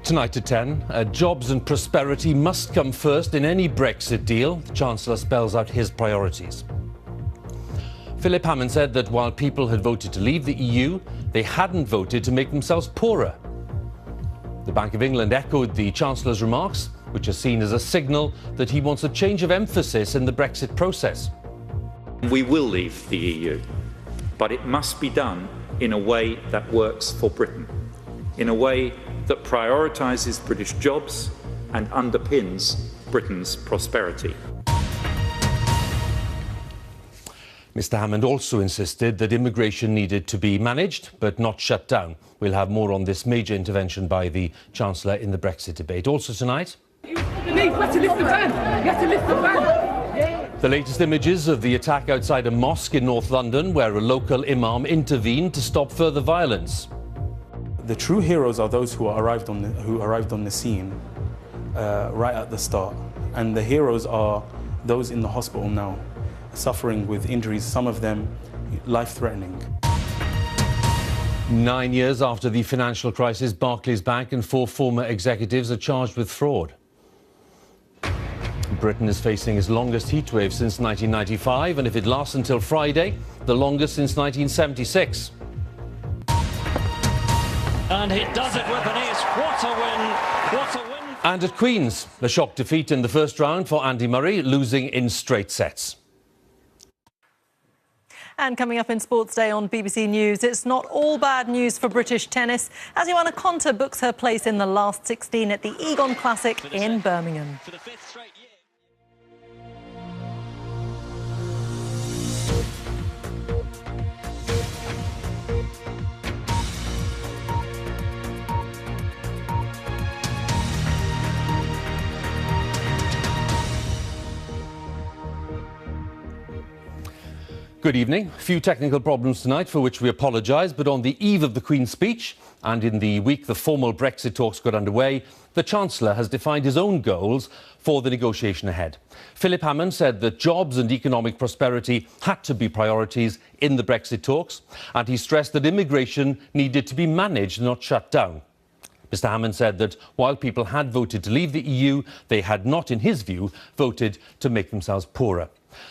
Tonight at 10, jobs and prosperity must come first in any Brexit deal. The Chancellor spells out his priorities. Philip Hammond said that while people had voted to leave the EU, they hadn't voted to make themselves poorer. The Bank of England echoed the Chancellor's remarks, which are seen as a signal that he wants a change of emphasis in the Brexit process. We will leave the EU, but it must be done in a way that works for Britain, in a way that prioritises British jobs and underpins Britain's prosperity. Mr Hammond also insisted that immigration needed to be managed but not shut down. We'll have more on this major intervention by the Chancellor in the Brexit debate. Also tonight, the latest images of the attack outside a mosque in North London, where a local imam intervened to stop further violence. The true heroes are those who arrived on the scene right at the start, and the heroes are those in the hospital now, suffering with injuries, some of them life-threatening. 9 years after the financial crisis, Barclays Bank and 4 former executives are charged with fraud. Britain is facing its longest heatwave since 1995, and if it lasts until Friday, the longest since 1976. And he does it with an ace. What a win! What a win! And at Queen's, a shock defeat in the first round for Andy Murray, losing in straight sets. And coming up in Sports Day on BBC News, it's not all bad news for British tennis as Joanna Konta books her place in the last 16 at the Egon Classic in Birmingham. For the 5th straight year. Good evening. A few technical problems tonight for which we apologise, but on the eve of the Queen's speech and in the week the formal Brexit talks got underway, the Chancellor has defined his own goals for the negotiation ahead. Philip Hammond said that jobs and economic prosperity had to be priorities in the Brexit talks, and he stressed that immigration needed to be managed, not shut down. Mr Hammond said that while people had voted to leave the EU, they had not, in his view, voted to make themselves poorer.